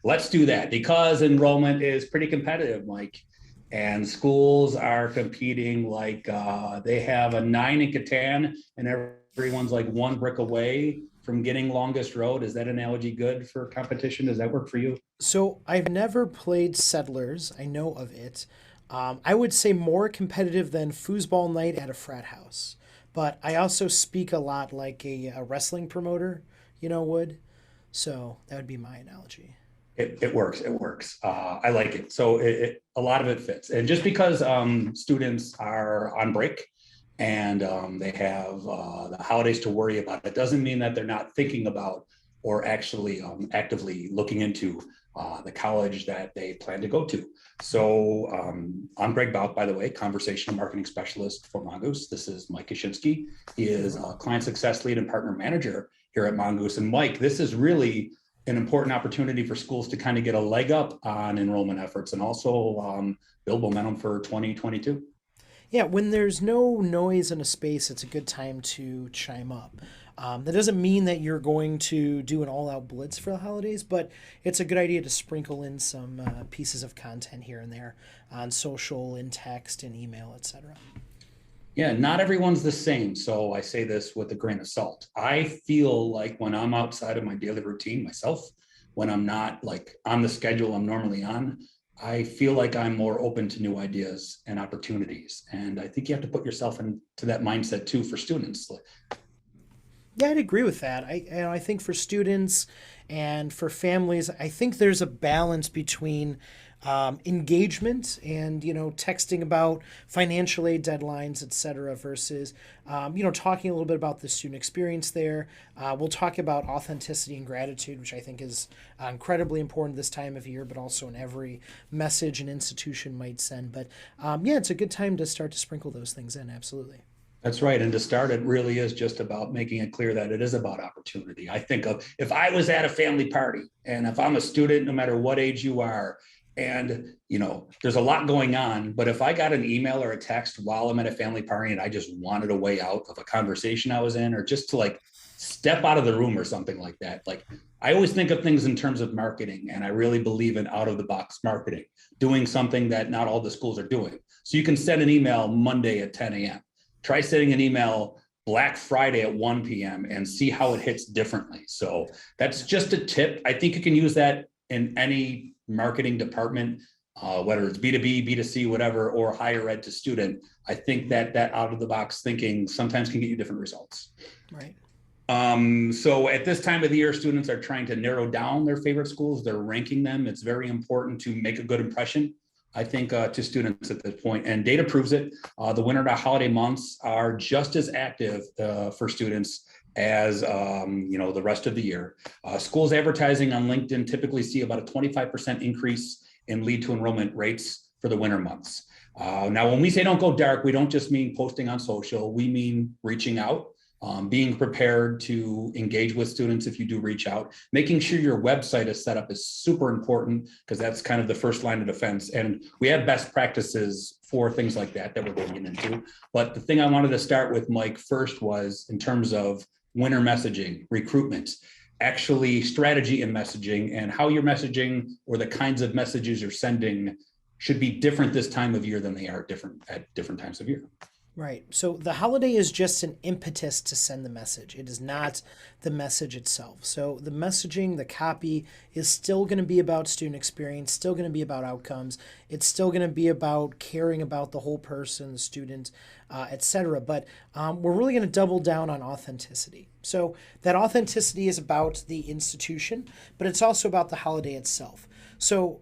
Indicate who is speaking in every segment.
Speaker 1: let's do that because enrollment is pretty competitive, Mike. And schools are competing like they have a nine in Catan and everyone's like one brick away from getting longest road. Is that analogy good for competition? Does that work for you?
Speaker 2: So I've never played Settlers. I know of it. I would say more competitive than foosball night at a frat house. But I also speak a lot like a wrestling promoter, would. So that would be my analogy.
Speaker 1: It works. It works. I like it. So a lot of it fits. And just because students are on break and they have the holidays to worry about, it doesn't mean that they're not thinking about or actually actively looking into the college that they plan to go to. So I'm Greg Bauch, by the way, conversational marketing specialist for Mongoose. This is Mike Kochczynski. He is a client success lead and partner manager here at Mongoose. And Mike, this is really an important opportunity for schools to kind of get a leg up on enrollment efforts and also build momentum for 2022.
Speaker 2: Yeah, when there's no noise in a space, it's a good time to chime up. That doesn't mean that you're going to do an all out blitz for the holidays, but it's a good idea to sprinkle in some pieces of content here and there on social, in text, in email, etc.
Speaker 1: Yeah, not everyone's the same. So I say this with a grain of salt. I feel like when I'm outside of my daily routine myself, when I'm not like on the schedule I'm normally on, I feel like I'm more open to new ideas and opportunities. And I think you have to put yourself into that mindset too for students.
Speaker 2: Yeah, I'd agree with that. I think for students and for families, I think there's a balance between engagement and texting about financial aid deadlines, et cetera, versus talking a little bit about the student experience there. We'll talk about authenticity and gratitude, which I think is incredibly important this time of year, but also in every message an institution might send. But yeah, it's a good time to start to sprinkle those things in. Absolutely.
Speaker 1: That's right. And to start, it really is just about making it clear that it is about opportunity. I think of if I was at a family party and if I'm a student, no matter what age you are, and there's a lot going on, but if I got an email or a text while I'm at a family party and I just wanted a way out of a conversation I was in, or just to like step out of the room or something like that, like I always think of things in terms of marketing, and I really believe in out of the box marketing, doing something that not all the schools are doing. So you can send an email Monday at 10 a.m. Try sending an email Black Friday at 1 p.m. and see how it hits differently. So that's just a tip. I think you can use that in any marketing department, whether it's B2B, B2C, whatever, or higher ed to student. I think that out of the box thinking sometimes can get you different results.
Speaker 2: Right.
Speaker 1: So at this time of the year, students are trying to narrow down their favorite schools. They're ranking them. It's very important to make a good impression, I think, to students at this point, and data proves it. The winter to holiday months are just as active for students as the rest of the year. Schools advertising on LinkedIn typically see about a 25% increase in lead to enrollment rates for the winter months. Now, when we say don't go dark, we don't just mean posting on social. We mean reaching out. Being prepared to engage with students if you do reach out, making sure your website is set up is super important because that's kind of the first line of defense. And we have best practices for things like that we're going into. But the thing I wanted to start with, Mike, first was in terms of winter messaging, recruitment, actually strategy in messaging, and how your messaging or the kinds of messages you're sending should be different this time of year than they are different at different times of year.
Speaker 2: Right. So the holiday is just an impetus to send the message. It is not the message itself. So the messaging, the copy is still going to be about student experience, still going to be about outcomes. It's still going to be about caring about the whole person, the student, etc. But we're really going to double down on authenticity. So that authenticity is about the institution, but it's also about the holiday itself. So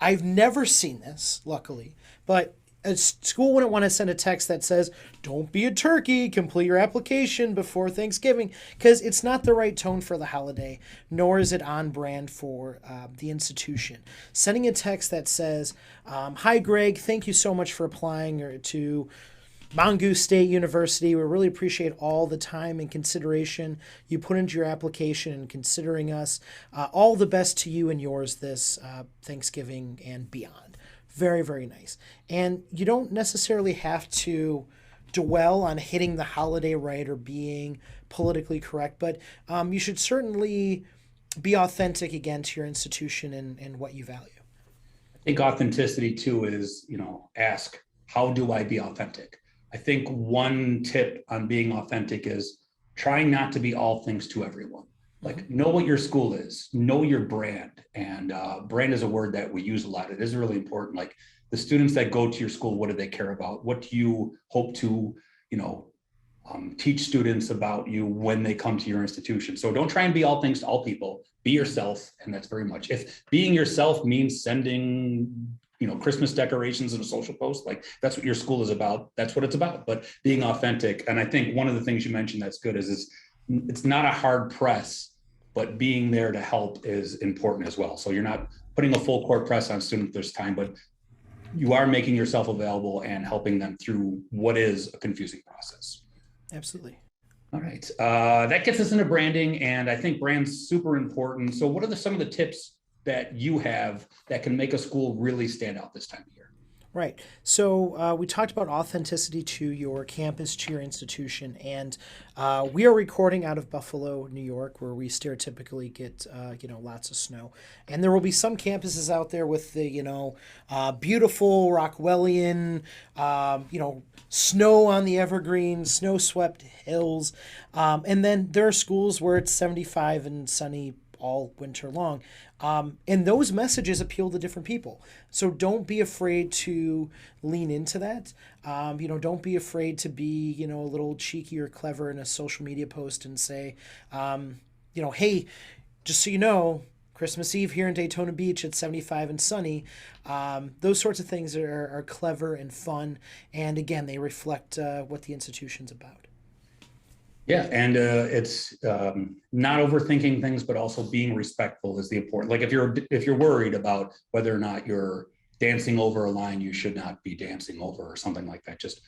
Speaker 2: I've never seen this, luckily, but a school wouldn't want to send a text that says, don't be a turkey, complete your application before Thanksgiving, because it's not the right tone for the holiday, nor is it on brand for the institution. Sending a text that says, hi, Greg, thank you so much for applying to Mongoose State University. We really appreciate all the time and consideration you put into your application and considering us. All the best to you and yours this Thanksgiving and beyond. Very, very nice. And you don't necessarily have to dwell on hitting the holiday right or being politically correct, but you should certainly be authentic again to your institution and what you value.
Speaker 1: I think authenticity too is, ask, how do I be authentic? I think one tip on being authentic is trying not to be all things to everyone. Like, know what your school is, know your brand. And brand is a word that we use a lot. It is really important. Like, the students that go to your school, what do they care about? What do you hope to, teach students about you when they come to your institution? So don't try and be all things to all people. Be yourself, and that's very much. If being yourself means sending, Christmas decorations in a social post, like, that's what your school is about. That's what it's about. But being authentic, and I think one of the things you mentioned that's good is it's not a hard press, but being there to help is important as well. So you're not putting a full court press on students this time, but you are making yourself available and helping them through what is a confusing process.
Speaker 2: Absolutely.
Speaker 1: All right. That gets us into branding, and I think brand's super important. So what are some of the tips that you have that can make a school really stand out this time of year?
Speaker 2: Right. So we talked about authenticity to your campus, to your institution, and we are recording out of Buffalo, New York, where we stereotypically get lots of snow. And there will be some campuses out there with the beautiful Rockwellian snow on the evergreens, snow-swept hills, and then there are schools where it's 75 and sunny all winter long. And those messages appeal to different people. So don't be afraid to lean into that. Don't be afraid to be, a little cheeky or clever in a social media post and say, hey, just so you know, Christmas Eve here in Daytona Beach at 75 and sunny. Those sorts of things are clever and fun. And again, they reflect what the institution's about.
Speaker 1: Yeah, and it's not overthinking things, but also being respectful is the important. Like, if you're worried about whether or not you're dancing over a line you should not be dancing over or something like that, just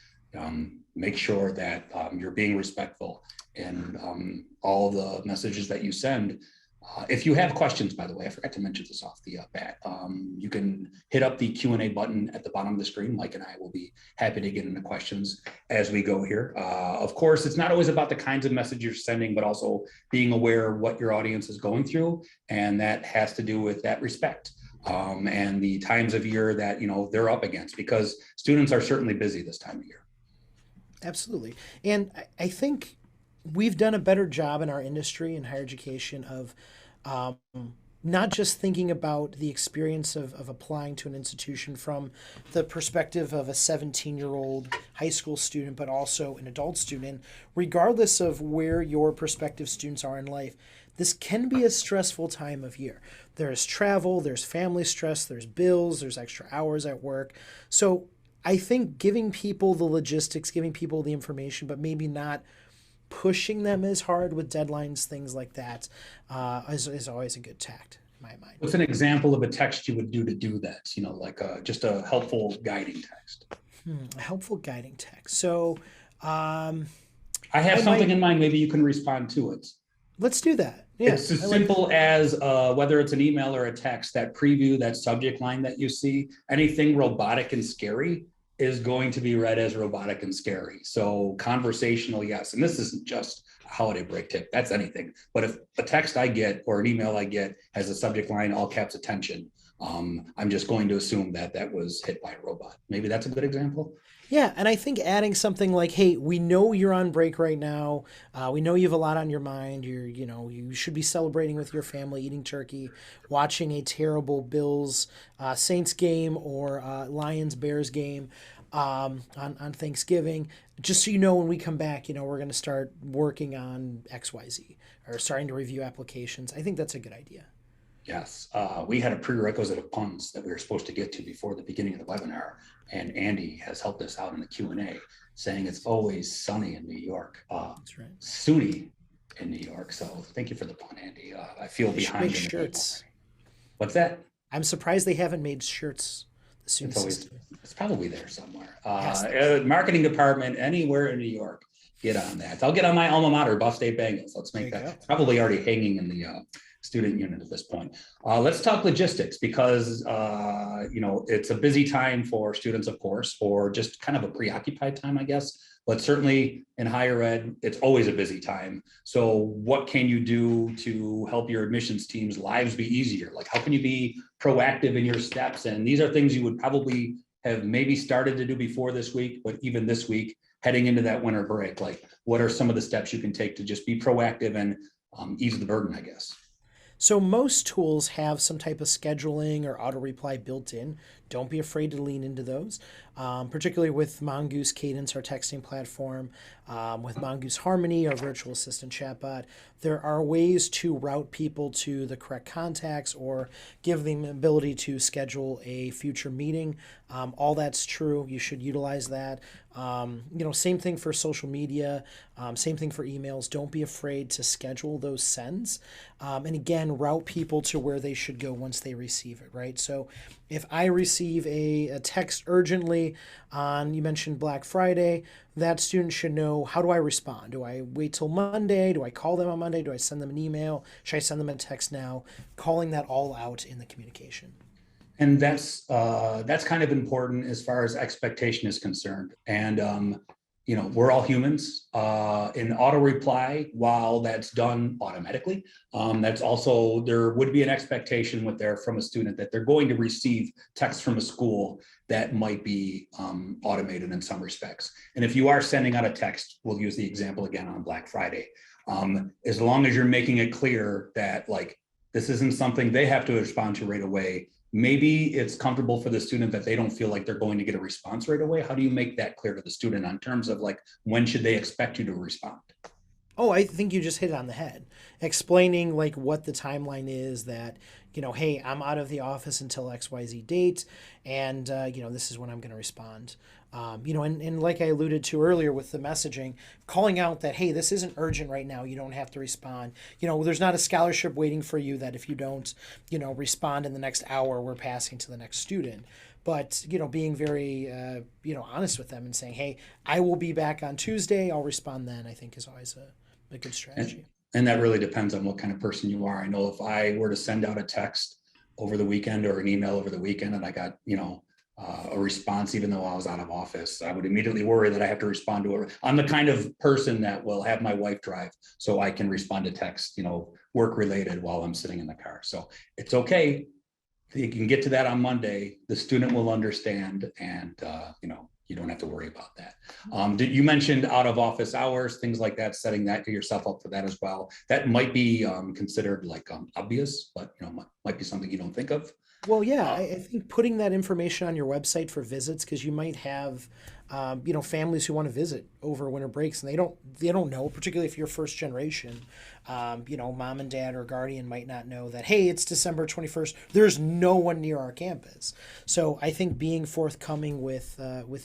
Speaker 1: make sure that you're being respectful in all the messages that you send. If you have questions, by the way, I forgot to mention this off the bat, you can hit up the Q&A button at the bottom of the screen. Mike and I will be happy to get into questions as we go here. Of course, it's not always about the kinds of messages you're sending, but also being aware of what your audience is going through. And that has to do with that respect and the times of year that, they're up against, because students are certainly busy this time of year.
Speaker 2: Absolutely. And I think we've done a better job in our industry in higher education of not just thinking about the experience of applying to an institution from the perspective of a 17-year-old high school student, but also an adult student. Regardless of where your prospective students are in life, this can be a stressful time of year. There's travel, there's family stress, there's bills, there's extra hours at work. So I think giving people the logistics, giving people the information, but maybe not pushing them as hard with deadlines, things like that, is always a good tact in my mind.
Speaker 1: What's an example of a text you would do that? Just a helpful guiding text.
Speaker 2: A helpful guiding text. So
Speaker 1: I have something in mind. Maybe you can respond to it.
Speaker 2: Let's do that. Yeah,
Speaker 1: it's as simple as whether it's an email or a text, that preview, that subject line that you see, anything robotic and scary is going to be read as robotic and scary. So conversational, yes. And this isn't just a holiday break tip, that's anything. But if a text I get or an email I get has a subject line, all caps attention, I'm just going to assume that was hit by a robot. Maybe that's a good example.
Speaker 2: Yeah, and I think adding something like, hey, we know you're on break right now. We know you have a lot on your mind. You should be celebrating with your family, eating turkey, watching a terrible Bills Saints game or Lions Bears game on Thanksgiving. Just so you know, when we come back, we're going to start working on XYZ or starting to review applications. I think that's a good idea.
Speaker 1: Yes, we had a prerequisite of puns that we were supposed to get to before the beginning of the webinar, and Andy has helped us out in the Q&A, saying it's always sunny in New York.
Speaker 2: That's right.
Speaker 1: SUNY in New York. So thank you for the pun, Andy. I feel behind.
Speaker 2: Make shirts.
Speaker 1: What's that?
Speaker 2: I'm surprised they haven't made shirts.
Speaker 1: It's probably there somewhere. Marketing department anywhere in New York, get on that. I'll get on my alma mater, Buff State Bengals. Let's make that. It's probably already hanging in the student unit at this point. Let's talk logistics because, it's a busy time for students, of course, or just kind of a preoccupied time, I guess. But certainly in higher ed, it's always a busy time. So what can you do to help your admissions team's lives be easier? Like, how can you be proactive in your steps? And these are things you would probably have maybe started to do before this week, but even this week, heading into that winter break, like what are some of the steps you can take to just be proactive and ease the burden, I guess?
Speaker 2: So most tools have some type of scheduling or auto reply built in. Don't be afraid to lean into those, particularly with Mongoose Cadence, our texting platform, with Mongoose Harmony, our virtual assistant chatbot. There are ways to route people to the correct contacts or give them the ability to schedule a future meeting. All that's true. You should utilize that. Same thing for social media, same thing for emails. Don't be afraid to schedule those sends. And again, route people to where they should go once they receive it, right? So if I receive a text urgently on, you mentioned Black Friday, that student should know, how do I respond? Do I wait till Monday? Do I call them on Monday? Do I send them an email? Should I send them a text now? Calling that all out in the communication.
Speaker 1: And that's kind of important as far as expectation is concerned. And we're all humans. In auto reply, while that's done automatically, that's also, there would be an expectation from a student that they're going to receive text from a school that might be automated in some respects. And if you are sending out a text, we'll use the example again on Black Friday. As long as you're making it clear that like this isn't something they have to respond to right away. Maybe it's comfortable for the student that they don't feel like they're going to get a response right away. How do you make that clear to the student in terms of like, when should they expect you to respond?
Speaker 2: Oh, I think you just hit it on the head. Explaining like what the timeline is that, hey, I'm out of the office until XYZ date, and this is when I'm going to respond. And like I alluded to earlier with the messaging, calling out that, hey, this isn't urgent right now. You don't have to respond. There's not a scholarship waiting for you that if you don't, respond in the next hour, we're passing to the next student. But, being very, honest with them and saying, hey, I will be back on Tuesday. I'll respond then, I think is always a good strategy.
Speaker 1: And that really depends on what kind of person you are. I know if I were to send out a text over the weekend or an email over the weekend and I got, a response, even though I was out of office, I would immediately worry that I have to respond to it. I'm the kind of person that will have my wife drive so I can respond to text, work related while I'm sitting in the car. So it's okay. You can get to that on Monday. The student will understand, and you don't have to worry about that. You mentioned out of office hours, things like that, setting that to yourself up for that as well. That might be considered like obvious, but might be something you don't think of.
Speaker 2: Well, yeah, I think putting that information on your website for visits, because you might have, families who want to visit over winter breaks, and they don't know, particularly if you're first generation. Mom and dad or guardian might not know that, hey, it's December 21st. There's no one near our campus. So I think being forthcoming with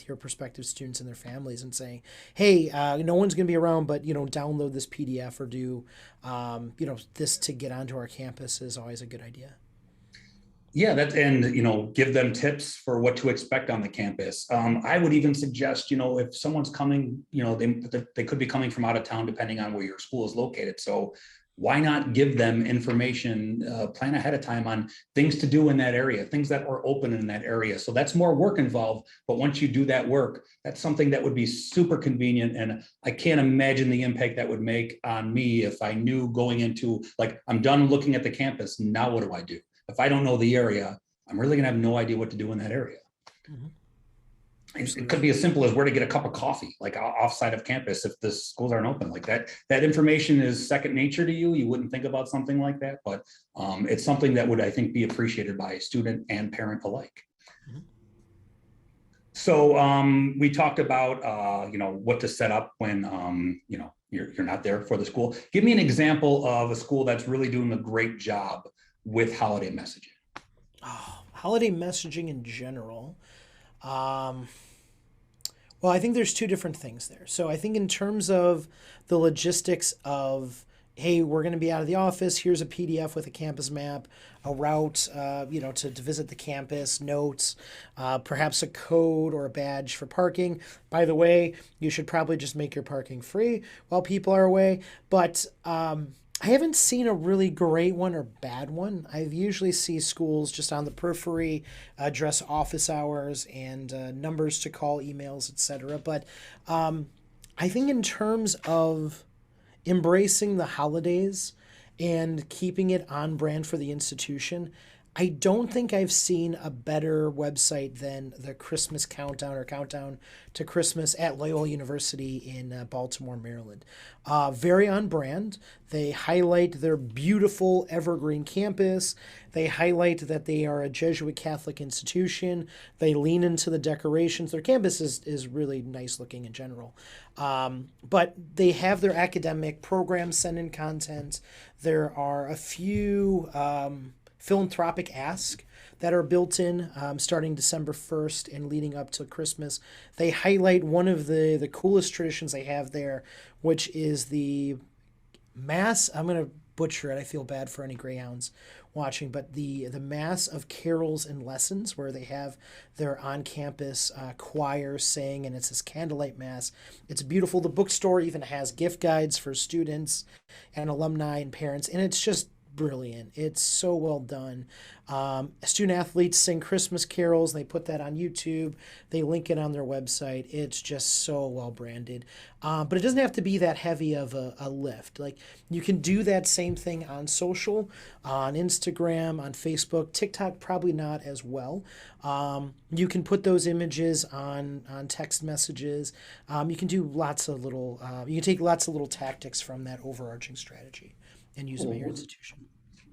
Speaker 2: your prospective students and their families and saying, hey, no one's going to be around, but download this PDF or do this to get onto our campus is always a good idea.
Speaker 1: Yeah, give them tips for what to expect on the campus. I would even suggest, if someone's coming, they could be coming from out of town, depending on where your school is located. So why not give them information, plan ahead of time on things to do in that area, things that are open in that area. So that's more work involved. But once you do that work, that's something that would be super convenient. And I can't imagine the impact that would make on me if I knew going into, like, I'm done looking at the campus. Now what do I do? If I don't know the area, I'm really gonna have no idea what to do in that area. Mm-hmm. It could be as simple as where to get a cup of coffee, like offside of campus if the schools aren't open. Like that information is second nature to you. You wouldn't think about something like that, but it's something that would, I think, be appreciated by student and parent alike. Mm-hmm. So we talked about what to set up when you're not there for the school. Give me an example of a school that's really doing a great job with holiday messaging.
Speaker 2: Holiday messaging in general. Well, I think there's two different things there. So I think in terms of the logistics of, hey, we're going to be out of the office. Here's a PDF with a campus map, a route, to visit the campus, notes, perhaps a code or a badge for parking. By the way, you should probably just make your parking free while people are away. But I haven't seen a really great one or bad one. I usually see schools just on the periphery address office hours and numbers to call, emails, etc. But I think in terms of embracing the holidays and keeping it on brand for the institution, I don't think I've seen a better website than the Christmas Countdown or Countdown to Christmas at Loyola University in Baltimore, Maryland. Very on brand. They highlight their beautiful evergreen campus. They highlight that they are a Jesuit Catholic institution. They lean into the decorations. Their campus is really nice looking in general. But they have their academic programs send in content. There are a few philanthropic asks that are built in starting December 1st and leading up to Christmas. They highlight one of the coolest traditions they have there, which is the mass. I'm going to butcher it. I feel bad for any Greyhounds watching, but the mass of carols and lessons where they have their on-campus choir sing, and it's this candlelight mass. It's beautiful. The bookstore even has gift guides for students and alumni and parents, and it's just brilliant. It's so well done. Student athletes sing Christmas carols. They put that on YouTube. They link it on their website. It's just so well branded. But it doesn't have to be that heavy of a lift. Like, you can do that same thing on social, on Instagram, on Facebook, TikTok, probably not as well. You can put those images on text messages. You can do lots of little, you can take lots of little tactics from that overarching strategy and use them at your institution.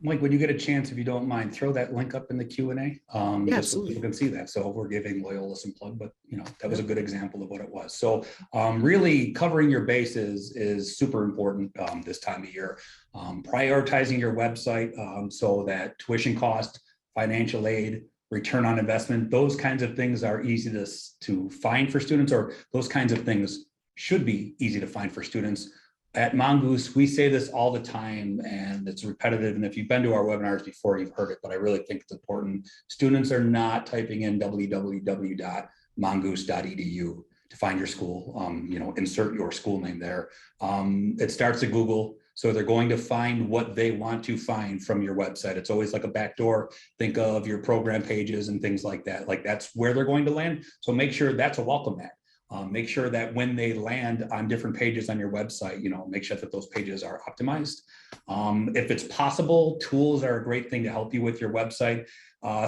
Speaker 1: Mike, when you get a chance, if you don't mind, throw that link up in the Q&A,
Speaker 2: Yeah,
Speaker 1: just so
Speaker 2: absolutely.
Speaker 1: people can see that. So we're giving Loyola some plug, but that was a good example of what it was. So really covering your bases is super important this time of year. Prioritizing your website so that tuition cost, financial aid, return on investment, those kinds of things are easy to find for students, or those kinds of things should be easy to find for students. At Mongoose, we say this all the time, and it's repetitive. And if you've been to our webinars before, you've heard it, but I really think it's important. Students are not typing in www.mongoose.edu to find your school. Insert your school name there. It starts at Google. So they're going to find what they want to find from your website. It's always like a backdoor. Think of your program pages and things like that. Like, that's where they're going to land. So make sure that's a welcome mat. Make sure that when they land on different pages on your website, make sure that those pages are optimized. If it's possible, tools are a great thing to help you with your website.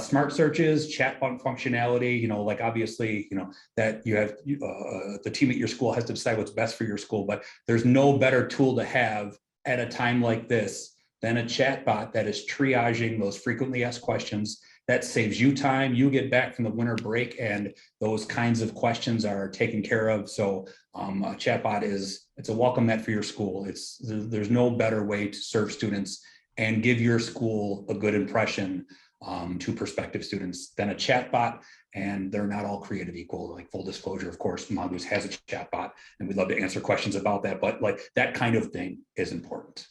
Speaker 1: Smart searches, chat functionality, like obviously, that you have the team at your school has to decide what's best for your school, but there's no better tool to have at a time like this than a chat bot that is triaging those frequently asked questions. That saves you time. You get back from the winter break and those kinds of questions are taken care of. So a chatbot it's a welcome mat for your school. There's no better way to serve students and give your school a good impression to prospective students than a chatbot. And they're not all created equal. Like, full disclosure, of course, Mongoose has a chatbot and we'd love to answer questions about that. But like, that kind of thing is important.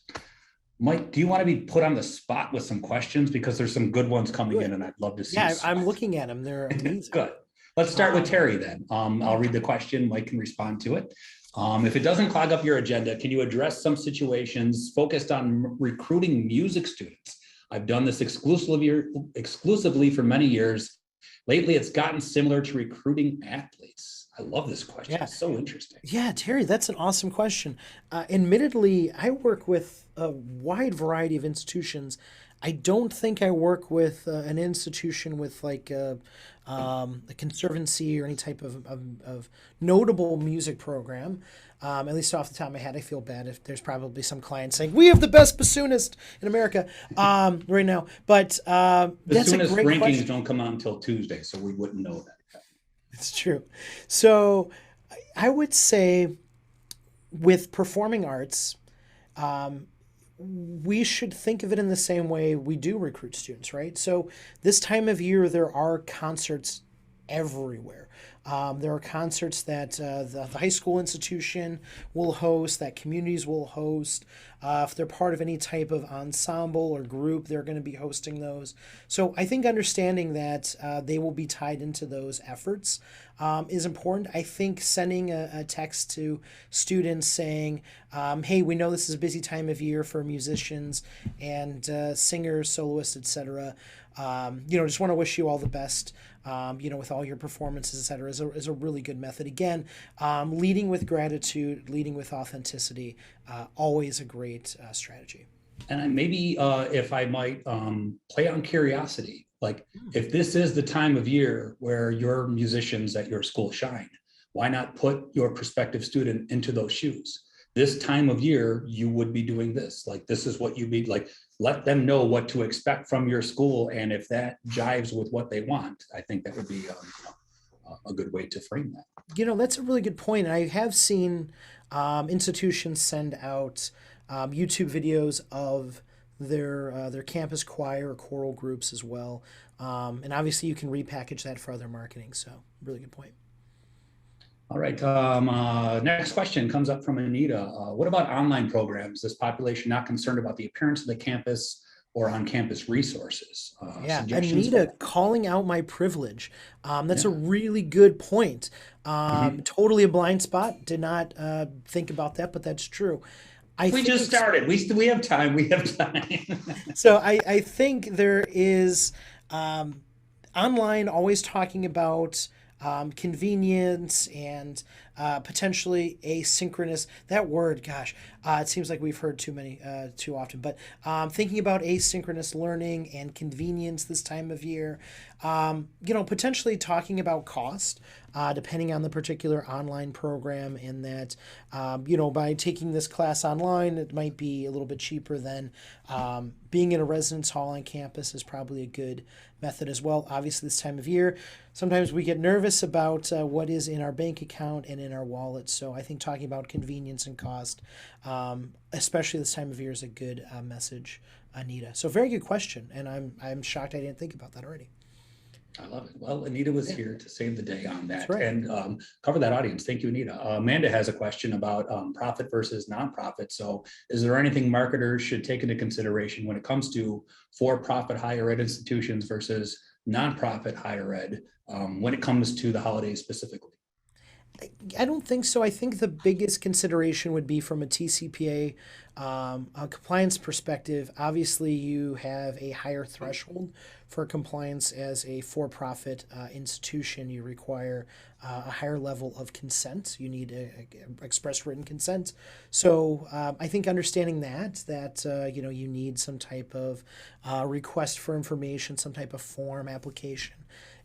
Speaker 1: Mike, do you want to be put on the spot with some questions? Because there's some good ones coming in and I'd love to see.
Speaker 2: Yeah, I'm looking at them. They're amazing.
Speaker 1: Good. Let's start with Terry then. I'll read the question. Mike can respond to it. If it doesn't clog up your agenda, can you address some situations focused on recruiting music students? I've done this exclusively for many years. Lately, it's gotten similar to recruiting athletes. I love this question. Yeah. It's so interesting.
Speaker 2: Yeah, Terry, that's an awesome question. Admittedly, I work with a wide variety of institutions. I don't think I work with an institution with like a conservancy or any type of notable music program. At least off the top of my head, I feel bad if there's probably some clients saying, we have the best bassoonist in America right now. But that's a great
Speaker 1: rankings
Speaker 2: question.
Speaker 1: Don't come out until Tuesday, so we wouldn't know that.
Speaker 2: It's true. So I would say with performing arts, we should think of it in the same way we do recruit students, right? So this time of year, there are concerts everywhere. There are concerts that the high school institution will host, that communities will host. If they're part of any type of ensemble or group, they're going to be hosting those. So I think understanding that they will be tied into those efforts is important. I think sending a text to students saying, hey, we know this is a busy time of year for musicians and singers, soloists, etc. Just want to wish you all the best, with all your performances, et cetera, is a really good method. Again, leading with gratitude, leading with authenticity, always a great strategy.
Speaker 1: And maybe if I might play on curiosity, like if this is the time of year where your musicians at your school shine, why not put your prospective student into those shoes? This time of year, you would be doing this. Like, this is what you'd be like, let them know what to expect from your school. And if that jives with what they want, I think that would be a good way to frame that.
Speaker 2: That's a really good point. I have seen institutions send out YouTube videos of their campus choir or choral groups as well. And obviously you can repackage that for other marketing. So really good point.
Speaker 1: All right. Next question comes up from Anita. What about online programs? This population not concerned about the appearance of the campus or on-campus resources?
Speaker 2: Anita, calling out my privilege. That's a really good point. Totally a blind spot. Did not think about that, but that's true.
Speaker 1: We just started. We have time. We have time.
Speaker 2: So I think there is online always talking about convenience and potentially asynchronous. That word, gosh, it seems like we've heard too often. But thinking about asynchronous learning and convenience this time of year, potentially talking about cost, depending on the particular online program, in that, by taking this class online, it might be a little bit cheaper than being in a residence hall on campus is probably a good method as well. Obviously, this time of year, sometimes we get nervous about what is in our bank account and in our wallet. So I think talking about convenience and cost, especially this time of year, is a good message, Anita. So very good question, and I'm shocked I didn't think about that already.
Speaker 1: I love it. Well, Anita was here to save the day on that
Speaker 2: and
Speaker 1: cover that audience. Thank you, Anita. Amanda has a question about profit versus nonprofit. So is there anything marketers should take into consideration when it comes to for-profit higher ed institutions versus nonprofit higher ed when it comes to the holidays specifically?
Speaker 2: I don't think so. I think the biggest consideration would be from a TCPA a compliance perspective. Obviously, you have a higher threshold for compliance as a for-profit institution. You require a higher level of consent. You need express written consent. So I think understanding that you need some type of request for information, some type of form application,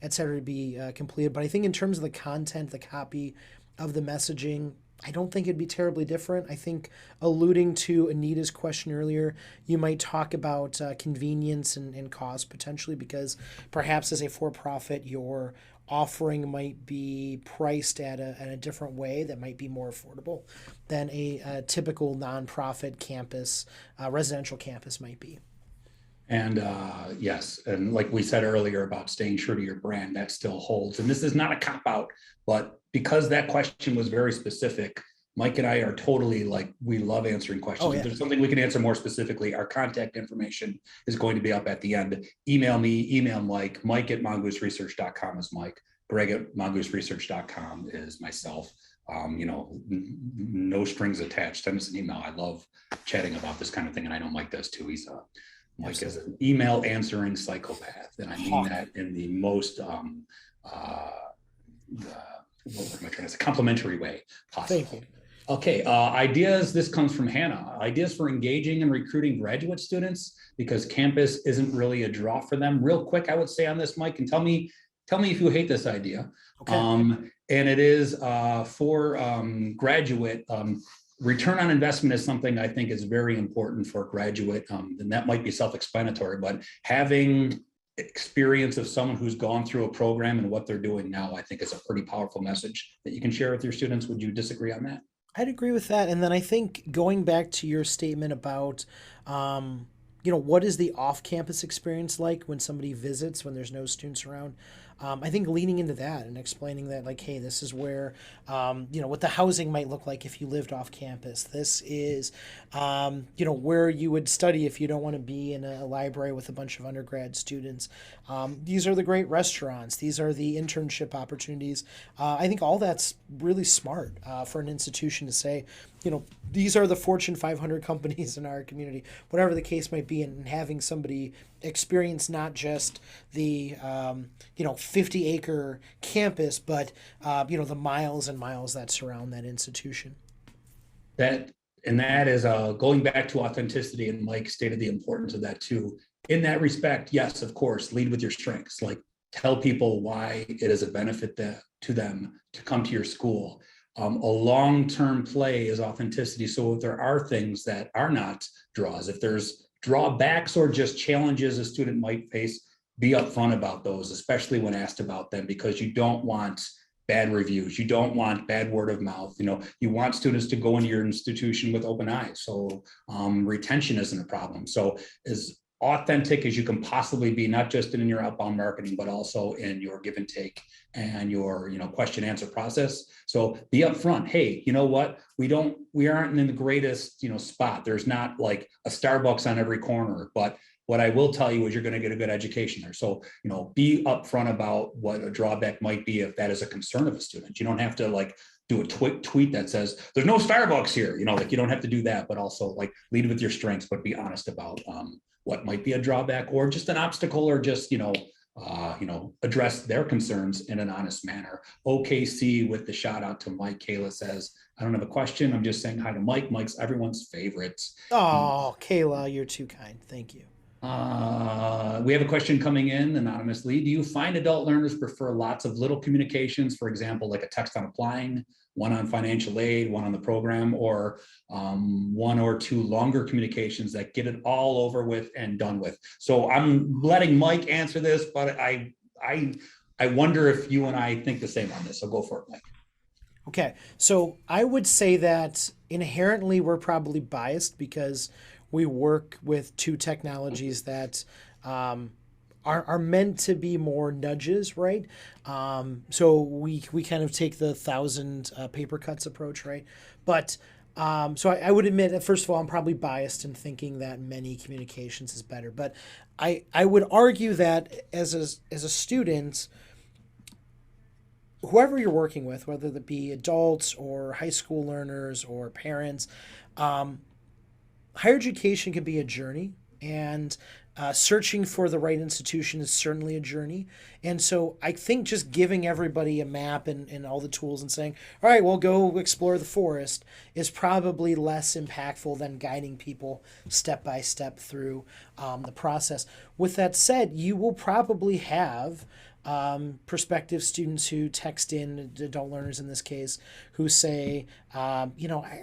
Speaker 2: et cetera, to be completed. But I think in terms of the content, the copy of the messaging, I don't think it'd be terribly different. I think alluding to Anita's question earlier, you might talk about convenience and cost potentially, because perhaps as a for-profit, your offering might be priced at a different way that might be more affordable than a typical nonprofit campus, residential campus might be.
Speaker 1: And yes, and like we said earlier about staying true to your brand, that still holds. And this is not a cop-out, but because that question was very specific, Mike and I are totally we love answering questions. If there's something we can answer more specifically, our contact information is going to be up at the end. Email me, email Mike. Mike at mongooseresearch.com is Mike. Greg at mongooseresearch.com is myself. No strings attached. Send us an email. I love chatting about this kind of thing. And I know Mike does too. Mike is an email answering psychopath. And I mean that in the most, what am I trying to say? Complimentary way possible.
Speaker 2: Thank you.
Speaker 1: Okay, ideas. This comes from Hannah. Ideas for engaging and recruiting graduate students because campus isn't really a draw for them. Real quick, I would say on this, Mike, and tell me if you hate this idea.
Speaker 2: Okay.
Speaker 1: And it is for graduate. Return on investment is something I think is very important for a graduate, and that might be self-explanatory, but having experience of someone who's gone through a program and what they're doing now, I think is a pretty powerful message that you can share with your students. Would you disagree on that?
Speaker 2: I'd agree with that. And then I think going back to your statement about, what is the off-campus experience like when somebody visits, when there's no students around? I think leaning into that and explaining that, like, hey, this is where, what the housing might look like if you lived off campus. This is, where you would study if you don't want to be in a library with a bunch of undergrad students. These are the great restaurants. These are the internship opportunities. I think all that's really smart for an institution to say, these are the Fortune 500 companies in our community, whatever the case might be, and having somebody experience not just the 50-acre campus, but the miles and miles that surround that institution.
Speaker 1: That is going back to authenticity, and Mike stated the importance of that too. In that respect, yes, of course, lead with your strengths. Like, tell people why it is a benefit to them to come to your school. A long-term play is authenticity. So if there are things that are not draws, if there's drawbacks or just challenges a student might face, be upfront about those, especially when asked about them, because you don't want bad reviews. You don't want bad word of mouth. You want students to go into your institution with open eyes. So retention isn't a problem. So as authentic as you can possibly be, not just in your outbound marketing, but also in your give and take and your question answer process. So be upfront. Hey, you know what? We aren't in the greatest spot. There's not like a Starbucks on every corner, but what I will tell you is you're going to get a good education there. So, be upfront about what a drawback might be if that is a concern of a student. You don't have to do a tweet that says there's no Starbucks here. You don't have to do that, but also lead with your strengths, but be honest about what might be a drawback or just an obstacle, or just address their concerns in an honest manner. OKC with the shout out to Mike. Kayla says, I don't have a question. I'm just saying hi to Mike. Mike's everyone's favorite.
Speaker 2: Oh, Kayla, you're too kind. Thank you.
Speaker 1: We have a question coming in anonymously. Do you find adult learners prefer lots of little communications, for example, like a text on applying, one on financial aid, one on the program, or one or two longer communications that get it all over with and done with? So I'm letting Mike answer this, but I wonder if you and I think the same on this. So go for it, Mike.
Speaker 2: Okay, so I would say that inherently we're probably biased because we work with two technologies that are meant to be more nudges, right? So we kind of take the 1,000 paper cuts approach, right? But so I would admit that, first of all, I'm probably biased in thinking that many communications is better. But I would argue that as a student, whoever you're working with, whether that be adults or high school learners or parents, higher education can be a journey, and searching for the right institution is certainly a journey. And so I think just giving everybody a map and all the tools and saying, all right, well, go explore the forest, is probably less impactful than guiding people step by step through the process. With that said, you will probably have prospective students who text in, adult learners in this case, who say, I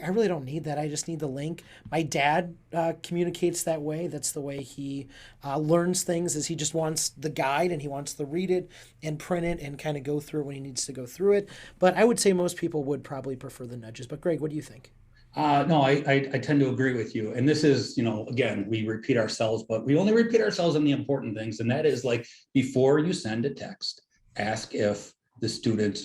Speaker 2: really don't need that. I just need the link. My dad communicates that way. That's the way he learns things, is he just wants the guide and he wants to read it and print it and kind of go through it when he needs to go through it. But I would say most people would probably prefer the nudges. But Greg, what do you think?
Speaker 1: No, I tend to agree with you. And this is, again, we repeat ourselves, but we only repeat ourselves on the important things. And that is, before you send a text, ask if the student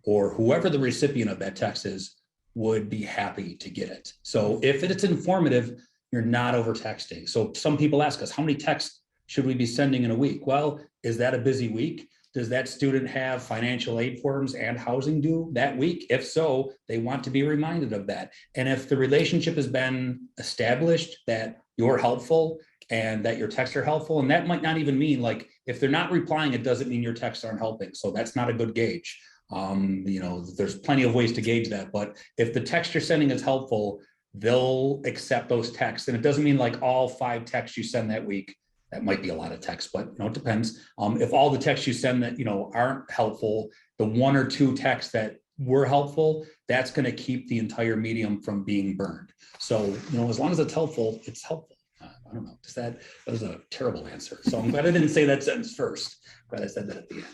Speaker 1: or whoever the recipient of that text is would be happy to get it. So if it's informative, you're not over texting. So some people ask us, how many texts should we be sending in a week? Well, is that a busy week? Does that student have financial aid forms and housing due that week? If so, they want to be reminded of that. And if the relationship has been established that you're helpful and that your texts are helpful, and that might not even mean, if they're not replying, it doesn't mean your texts aren't helping. So that's not a good gauge. There's plenty of ways to gauge that. But if the text you're sending is helpful, they'll accept those texts. And it doesn't mean all 5 texts you send that week. That might be a lot of text, but it depends. If all the texts you send that aren't helpful, the 1 or 2 texts that were helpful, that's going to keep the entire medium from being burned. So as long as it's helpful, it's helpful. I don't know. That was a terrible answer. So I'm glad I didn't say that sentence first. Glad I said that at the end.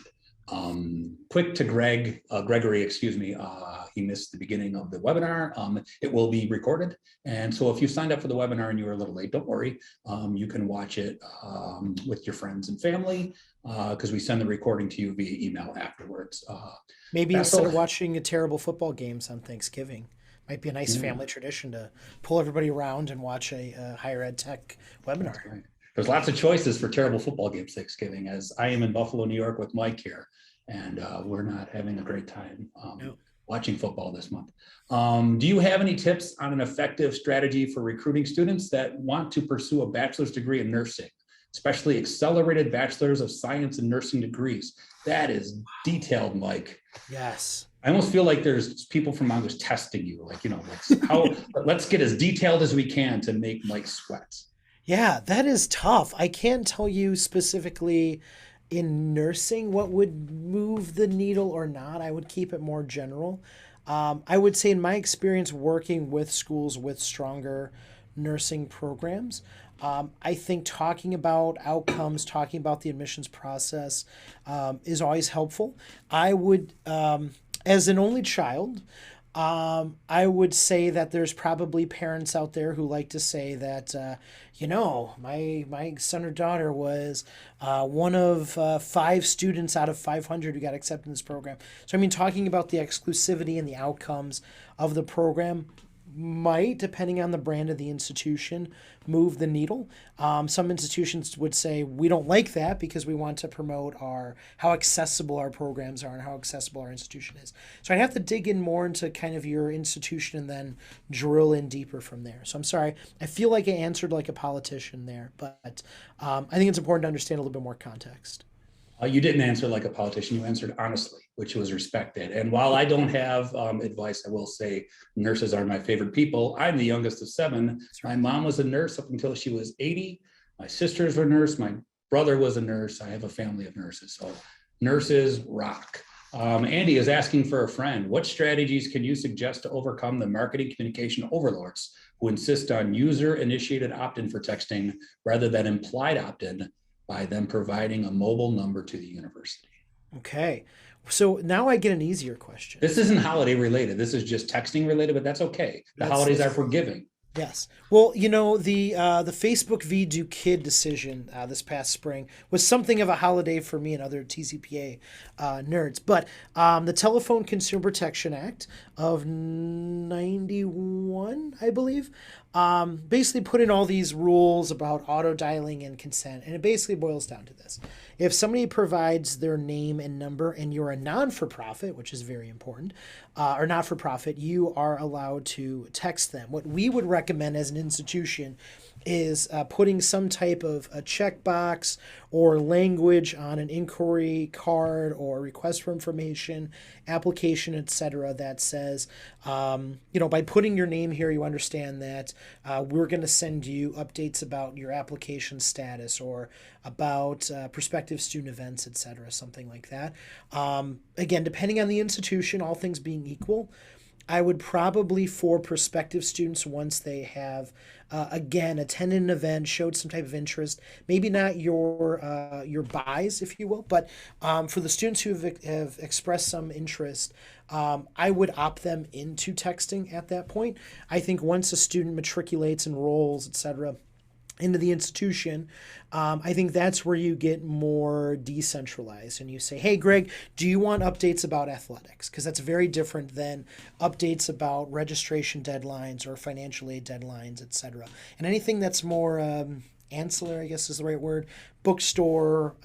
Speaker 1: Quick to Gregory, excuse me. He missed the beginning of the webinar. It will be recorded. And so if you signed up for the webinar and you were a little late, don't worry. You can watch it with your friends and family because we send the recording to you via email afterwards.
Speaker 2: Maybe instead of watching a terrible football games on Thanksgiving, might be a nice family tradition to pull everybody around and watch a higher ed tech webinar.
Speaker 1: Right. There's lots of choices for terrible football games Thanksgiving, as I am in Buffalo, New York with Mike here, and we're not having a great time watching football this month. Do you have any tips on an effective strategy for recruiting students that want to pursue a bachelor's degree in nursing, especially accelerated bachelor's of science and nursing degrees? That is detailed, Mike.
Speaker 2: Yes.
Speaker 1: I almost feel like there's people from Mongoose testing you, like, let's get as detailed as we can to make Mike sweat.
Speaker 2: Yeah, that is tough. I can't tell you specifically in nursing what would move the needle or not. I would keep it more general. I would say in my experience working with schools with stronger nursing programs, I think talking about outcomes, talking about the admissions process is always helpful. I would, as an only child, I would say that there's probably parents out there who like to say that, my son or daughter was one of 5 students out of 500 who got accepted in this program. So, I mean, talking about the exclusivity and the outcomes of the program might, depending on the brand of the institution, move the needle. Some institutions would say we don't like that because we want to promote how accessible our programs are and how accessible our institution is. So I'd have to dig in more into kind of your institution and then drill in deeper from there. So I'm sorry, I feel like I answered like a politician there, but I think it's important to understand a little bit more context.
Speaker 1: You didn't answer like a politician. You answered honestly, which was respected. And while I don't have advice, I will say nurses are my favorite people. I'm the youngest of 7. My mom was a nurse up until she was 80. My sisters were nurse. My brother was a nurse. I have a family of nurses. So nurses rock. Andy is asking for a friend. What strategies can you suggest to overcome the marketing communication overlords who insist on user-initiated opt-in for texting rather than implied opt-in by them providing a mobile number to the university?
Speaker 2: Okay. So now I get an easier question.
Speaker 1: This isn't holiday related. This is just texting related, but that's okay. The holidays are forgiving.
Speaker 2: Yes. Well, the Facebook v. Do Kid decision this past spring was something of a holiday for me and other TCPA nerds. But the Telephone Consumer Protection Act of 91, I believe, basically put in all these rules about auto dialing and consent. And it basically boils down to this. If somebody provides their name and number and you're a non-for-profit, which is very important, or not-for-profit, you are allowed to text them. What we would recommend as an institution is putting some type of a checkbox or language on an inquiry card or request for information, application, etc. that says, by putting your name here, you understand that we're going to send you updates about your application status or about prospective student events, etc., something like that. Again, depending on the institution, all things being equal, I would probably, for prospective students, once they have, again, attended an event, showed some type of interest, maybe not your buys, if you will, but for the students who have expressed some interest, I would opt them into texting at that point. I think once a student matriculates, enrolls, etc., into the institution, I think that's where you get more decentralized and you say, hey, Greg, do you want updates about athletics? Because that's very different than updates about registration deadlines or financial aid deadlines, etc. And anything that's more ancillary, I guess is the right word, bookstore,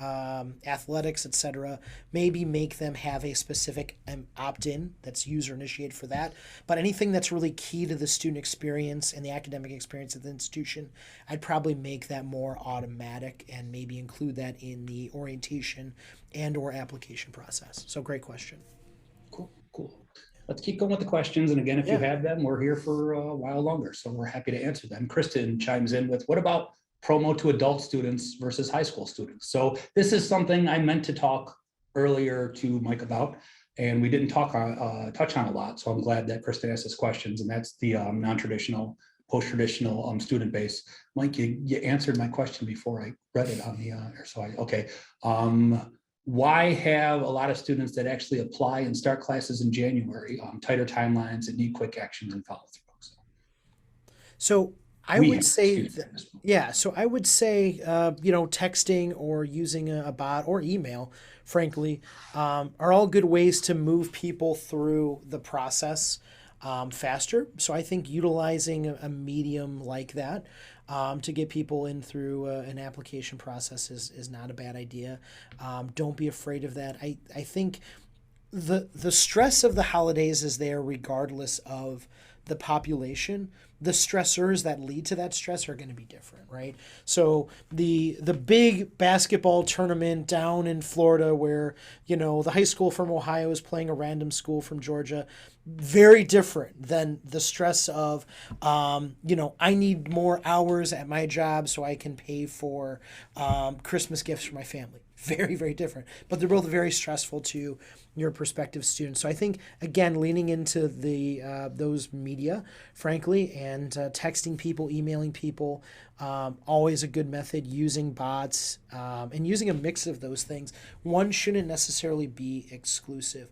Speaker 2: athletics, etc., maybe make them have a specific opt-in that's user-initiated for that. But anything that's really key to the student experience and the academic experience of the institution, I'd probably make that more automatic and maybe include that in the orientation and or application process. So great question.
Speaker 1: Cool. Let's keep going with the questions. And again, if you have them, we're here for a while longer. So we're happy to answer them. Kristen chimes in with, what about promo to adult students versus high school students? So this is something I meant to talk earlier to Mike about, and we didn't touch on a lot. So I'm glad that Kristen asked us questions, and that's the non-traditional, post-traditional student base. Mike, you answered my question before I read it on the air. So why have a lot of students that actually apply and start classes in January, tighter timelines and need quick actions and follow through?
Speaker 2: So I
Speaker 1: We
Speaker 2: would
Speaker 1: have,
Speaker 2: say,
Speaker 1: excuse me.
Speaker 2: yeah. So I would say, texting or using a bot or email, frankly, are all good ways to move people through the process faster. So I think utilizing a medium like that to get people in through an application process is not a bad idea. Don't be afraid of that. I think the stress of the holidays is there regardless of the population. The stressors that lead to that stress are going to be different, right? So the big basketball tournament down in Florida where, the high school from Ohio is playing a random school from Georgia, very different than the stress of, I need more hours at my job so I can pay for Christmas gifts for my family. Very, very different. But they're both very stressful to your prospective students. So I think, again, leaning into those media, frankly, and texting people, emailing people, always a good method. Using bots and using a mix of those things. One shouldn't necessarily be exclusive.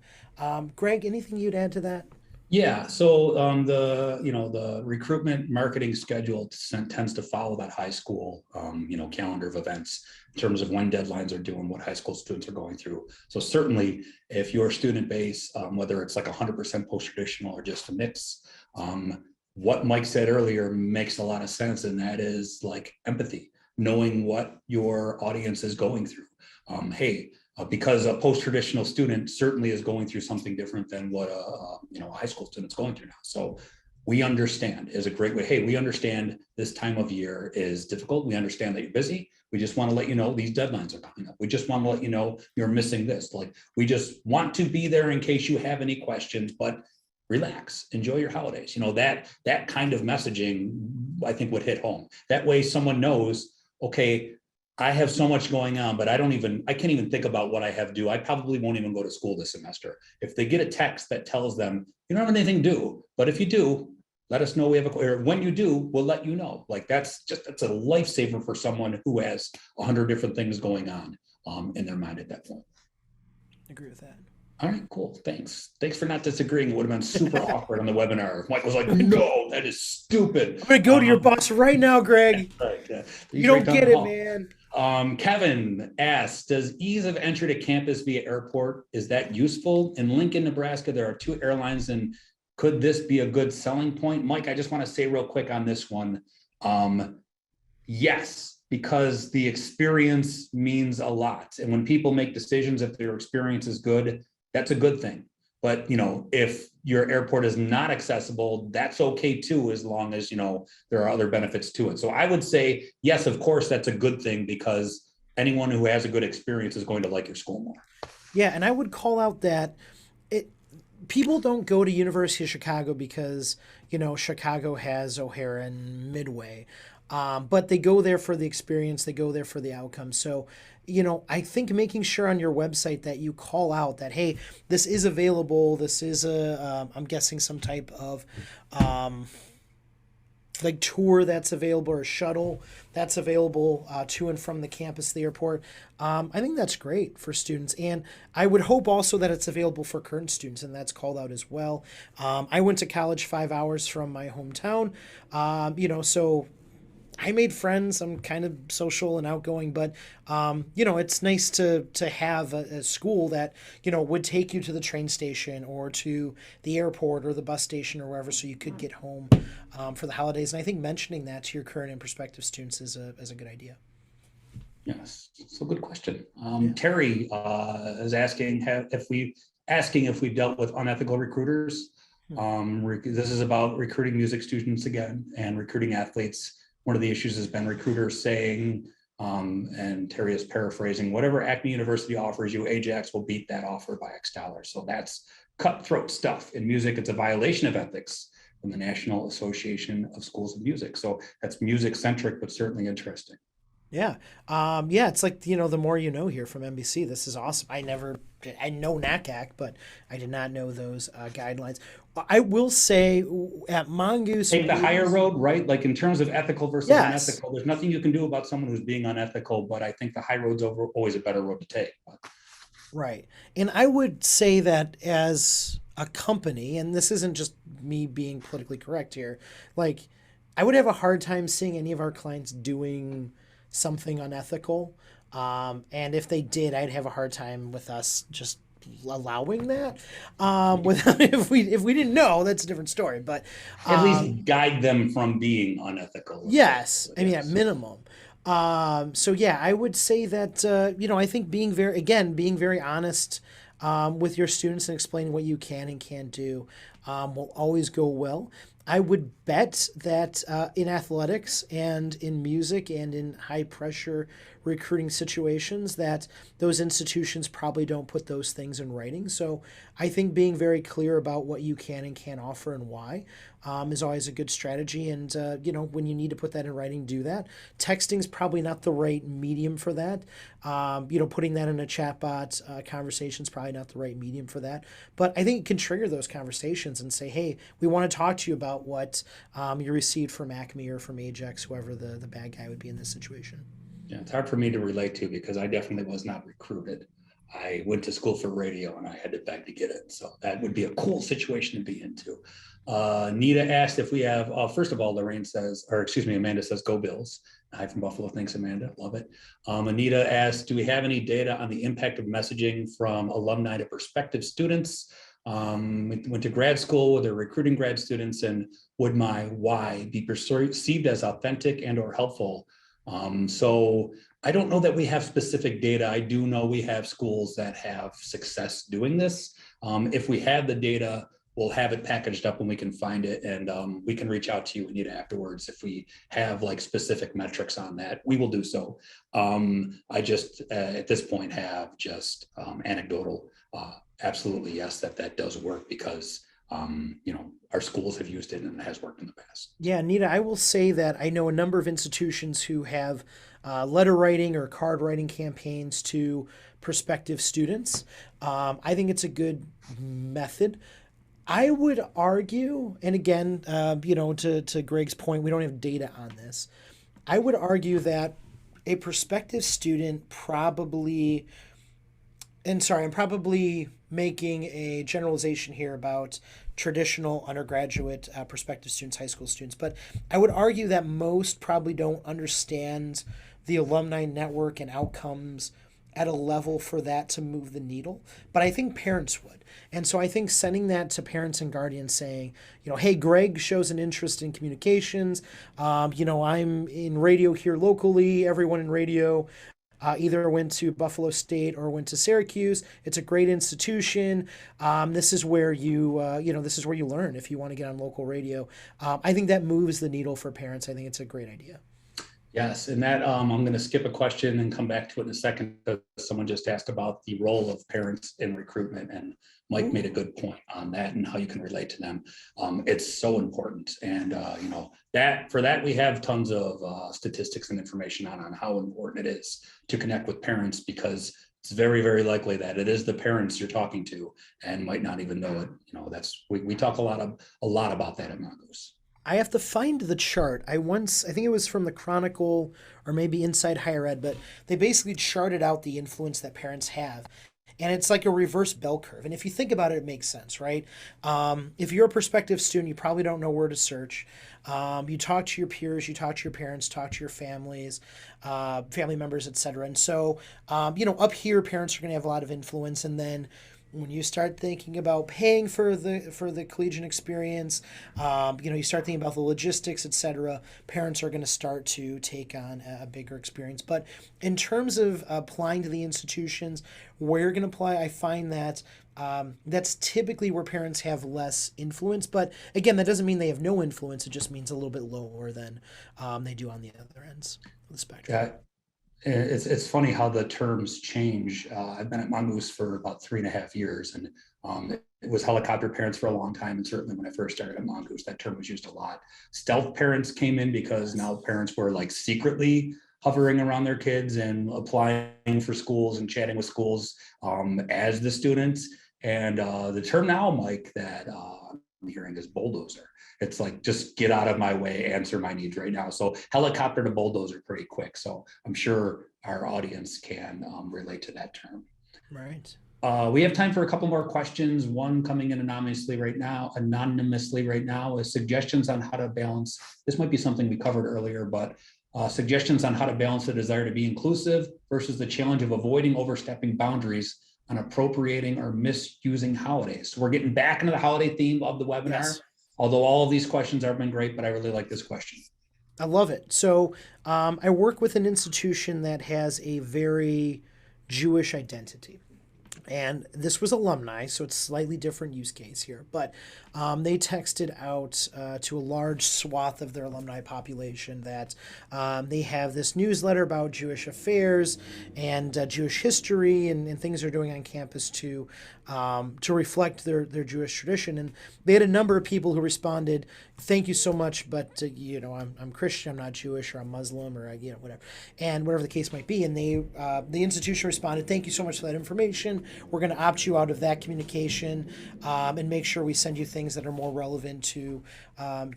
Speaker 2: Greg, anything you'd add to that?
Speaker 1: Yeah, so the recruitment marketing schedule tends to follow that high school calendar of events in terms of when deadlines are due and what high school students are going through. So certainly, if your student base, whether it's like 100% post-traditional or just a mix, what Mike said earlier makes a lot of sense, and that is like empathy, knowing what your audience is going through. Because a post-traditional student certainly is going through something different than what a high school student's going through now. So we understand is a great way. Hey, we understand this time of year is difficult. We understand that you're busy. We just want to let you know these deadlines are coming up. We just want to let you know you're missing this. Like, we just want to be there in case you have any questions, but relax, enjoy your holidays. That kind of messaging, I think, would hit home. That way someone knows, okay, I have so much going on, but I can't even think about what I have due. I probably won't even go to school this semester. If they get a text that tells them, you don't have anything due, but if you do, let us know or when you do, we'll let you know. Like, that's a lifesaver for someone who has 100 different things going on in their mind at that point.
Speaker 2: Agree with that.
Speaker 1: All right, cool. Thanks for not disagreeing. It would have been super awkward on the webinar. Mike was like, no, that is stupid.
Speaker 2: I'm going to go to your boss right now, Greg.
Speaker 1: Right, yeah.
Speaker 2: You don't get it, man.
Speaker 1: Kevin asks, does ease of entry to campus via airport, is that useful? In Lincoln, Nebraska, there are 2 airlines, and could this be a good selling point? Mike, I just want to say real quick on this one. Yes, because the experience means a lot. And when people make decisions, if their experience is good, that's a good thing. But, if your airport is not accessible, that's okay too, as long as, there are other benefits to it. So I would say, yes, of course, that's a good thing, because anyone who has a good experience is going to like your school more.
Speaker 2: Yeah. And I would call out that people don't go to University of Chicago because, Chicago has O'Hare and Midway. But they go there for the experience. They go there for the outcome. So, I think making sure on your website that you call out that, hey, this is available. This is I'm guessing some type of like tour that's available, or shuttle that's available to and from the campus, the airport. I think that's great for students. And I would hope also that it's available for current students, and that's called out as well. I went to college 5 hours from my hometown, so I made friends. I'm kind of social and outgoing, but it's nice to have a school that would take you to the train station or to the airport or the bus station or wherever, so you could get home for the holidays. And I think mentioning that to your current and prospective students is a good idea.
Speaker 1: Yes, so good question. Terry is asking if we've dealt with unethical recruiters. This is about recruiting music students again and recruiting athletes. One of the issues has been recruiters saying, and Terry is paraphrasing, whatever Acme University offers you, Ajax will beat that offer by X dollars. So that's cutthroat stuff. In music, it's a violation of ethics from the National Association of Schools of Music. So that's music centric, but certainly interesting.
Speaker 2: Yeah. It's like, the more you know here from NBC. This is awesome. I know NACAC, but I did not know those guidelines. I will say at Mongoose,
Speaker 1: take the higher road, right? Like, in terms of ethical versus unethical, there's nothing you can do about someone who's being unethical, but I think the high road's always a better road to take.
Speaker 2: Right. And I would say that as a company, and this isn't just me being politically correct here, like I would have a hard time seeing any of our clients doing something unethical. And if they did, I'd have a hard time with us just allowing that. Without if we didn't know, that's a different story. But
Speaker 1: At
Speaker 2: um,
Speaker 1: least guide them from being unethical, if
Speaker 2: yes,
Speaker 1: possible.
Speaker 2: I mean at
Speaker 1: Yes.
Speaker 2: minimum. So yeah, I would say that I think being very honest with your students and explaining what you can and can't do will always go well. I would bet that in athletics and in music and in high pressure recruiting situations that those institutions probably don't put those things in writing. So I think being very clear about what you can and can't offer and why is always a good strategy. And when you need to put that in writing, do that. Texting is probably not the right medium for that. Putting that in a chatbot conversation is probably not the right medium for that. But I think it can trigger those conversations and say, hey, we want to talk to you about what you received from Acme or from Ajax, whoever the bad guy would be in this situation.
Speaker 1: Yeah, it's hard for me to relate to because I definitely was not recruited. I went to school for radio and I had to beg to get it. So that would be a cool situation to be into. Nita asked if we have, first of all, Lorraine says, or excuse me, Amanda says, go Bills. Hi from Buffalo. Thanks, Amanda. Love it. Anita asked, do we have any data on the impact of messaging from alumni to prospective students? Went to grad school with recruiting grad students, and would my why be perceived as authentic and or helpful? So I don't know that we have specific data. I do know we have schools that have success doing this. If we have the data, we'll have it packaged up when we can find it, and we can reach out to you, Anita, afterwards. If we have like specific metrics on that, we will do so. I just at this point have just anecdotal. Absolutely, yes, that does work because our schools have used it and it has worked in the past.
Speaker 2: Yeah, Nita, I will say that I know a number of institutions who have letter writing or card writing campaigns to prospective students. I think it's a good method. I would argue, and again, to Greg's point, we don't have data on this. I would argue that a prospective student probably, and sorry, I'm probably making a generalization here about traditional undergraduate prospective students, high school students, but I would argue that most probably don't understand the alumni network and outcomes at a level for that to move the needle. But I think parents would. And so I think sending that to parents and guardians saying, hey, Greg shows an interest in communications. I'm in radio here locally. Everyone in radio either went to Buffalo State or went to Syracuse. It's a great institution. This is where this is where you learn if you want to get on local radio. I think that moves the needle for parents. I think it's a great idea.
Speaker 1: Yes, and that I'm going to skip a question and come back to it in a second because someone just asked about the role of parents in recruitment, and Mike made a good point on that and how you can relate to them. It's so important, and that for that we have tons of statistics and information on how important it is to connect with parents, because it's very, very likely that it is the parents you're talking to and might not even know it. We talk a lot about that at Mongoose.
Speaker 2: I have to find the chart. I think it was from the Chronicle or maybe Inside Higher Ed, but they basically charted out the influence that parents have. And it's like a reverse bell curve. And if you think about it, it makes sense, right? If you're a prospective student, you probably don't know where to search. You talk to your peers, you talk to your parents, talk to your families, family members, etc. And so, up here, parents are going to have a lot of influence. And then when you start thinking about paying for the collegiate experience, you start thinking about the logistics, etc. Parents are going to start to take on a bigger experience. But in terms of applying to the institutions where you're going to apply, I find that that's typically where parents have less influence. But again, that doesn't mean they have no influence. It just means a little bit lower than they do on the other ends of the spectrum.
Speaker 1: Yeah. It's funny how the terms change. I've been at Mongoose for about 3.5 years, and it was helicopter parents for a long time. And certainly when I first started at Mongoose, that term was used a lot. Stealth parents came in because now parents were like secretly hovering around their kids and applying for schools and chatting with schools as the students. And the term now, Mike, that I'm hearing is bulldozer. It's like, just get out of my way, answer my needs right now. So helicopter to bulldozer pretty quick. So I'm sure our audience can relate to that term.
Speaker 2: Right.
Speaker 1: We have time for a couple more questions. One coming in anonymously right now is suggestions on how to balance. This might be something we covered earlier, but suggestions on how to balance the desire to be inclusive versus the challenge of avoiding overstepping boundaries on appropriating or misusing holidays. So we're getting back into the holiday theme of the webinar.
Speaker 2: Yes.
Speaker 1: Although all of these questions have been great, but I really like this question.
Speaker 2: I love it. So I work with an institution that has a very Jewish identity. And this was alumni, so it's slightly different use case here. But they texted out to a large swath of their alumni population that they have this newsletter about Jewish affairs and Jewish history and things they're doing on campus to reflect their Jewish tradition. And they had a number of people who responded, "Thank you so much, but I'm Christian, I'm not Jewish, or I'm Muslim, or whatever," and whatever the case might be. And the institution responded, "Thank you so much for that information. We're going to opt you out of that communication and make sure we send you things that are more relevant to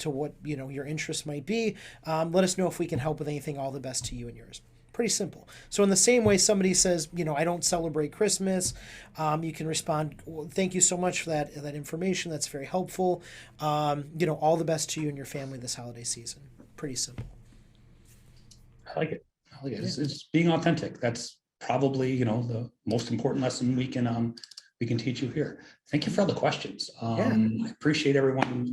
Speaker 2: what your interests might be. Let us know if we can help with anything. All the best to you and yours." Pretty simple. So in the same way, somebody says, "I don't celebrate Christmas," you can respond, "Well, thank you so much for that information. That's very helpful. All the best to you and your family this holiday season." Pretty simple.
Speaker 1: I like it.
Speaker 2: Yeah.
Speaker 1: It's being authentic. That's probably the most important lesson we can teach you here. Thank you for all the questions. I appreciate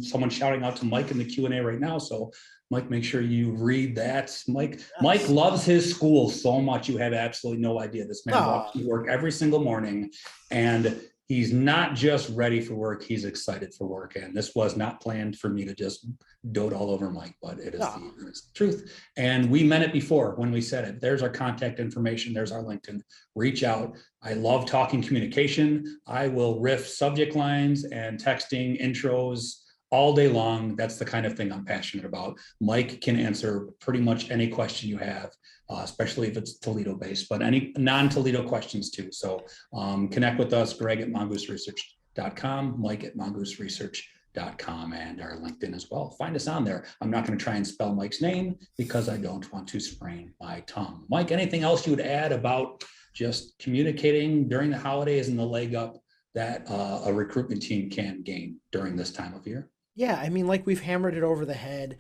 Speaker 1: someone shouting out to Mike in the Q&A right now. So Mike, make sure you read that. Mike loves his school so much. You have absolutely no idea. This man walks to work every single morning, and he's not just ready for work, he's excited for work. And this was not planned for me to just dote all over Mike, but it is the truth. And we meant it before when we said it. There's our contact information. There's our LinkedIn. Reach out. I love talking communication. I will riff subject lines and texting intros all day long. That's the kind of thing I'm passionate about. Mike can answer pretty much any question you have, especially if it's Toledo based, but any non-Toledo questions too. So connect with us, Greg at mongooseresearch.com, Mike at mongooseresearch.com, and our LinkedIn as well. Find us on there. I'm not going to try and spell Mike's name because I don't want to sprain my tongue. Mike, anything else you would add about just communicating during the holidays and the leg up that a recruitment team can gain during this time of year?
Speaker 2: Yeah, I mean, like we've hammered it over the head.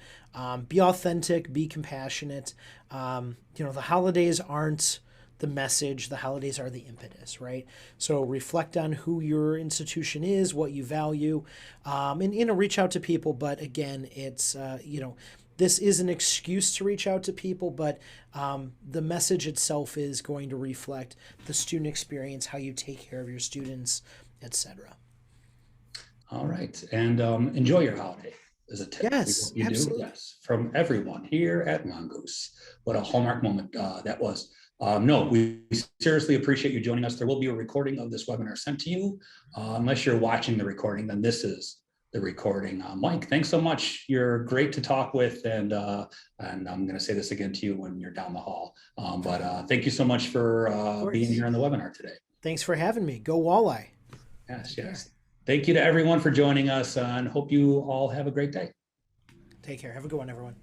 Speaker 2: Be authentic, be compassionate. The holidays aren't the message, the holidays are the impetus, right? So reflect on who your institution is, what you value, and reach out to people. But again, it's, this is an excuse to reach out to people, but the message itself is going to reflect the student experience, how you take care of your students, etc.
Speaker 1: All right. And enjoy your holiday as a tip.
Speaker 2: Yes,
Speaker 1: you
Speaker 2: absolutely.
Speaker 1: do. Yes. From everyone here at Mongoose. What a hallmark moment that was. No, we seriously appreciate you joining us. There will be a recording of this webinar sent to you. Unless you're watching the recording, then this is the recording. Mike, thanks so much. You're great to talk with. And I'm going to say this again to you when you're down the hall. But thank you so much for being here on the webinar today.
Speaker 2: Thanks for having me. Go Walleye.
Speaker 1: Yes. Thank you to everyone for joining us, and hope you all have a great day.
Speaker 2: Take care. Have a good one, everyone.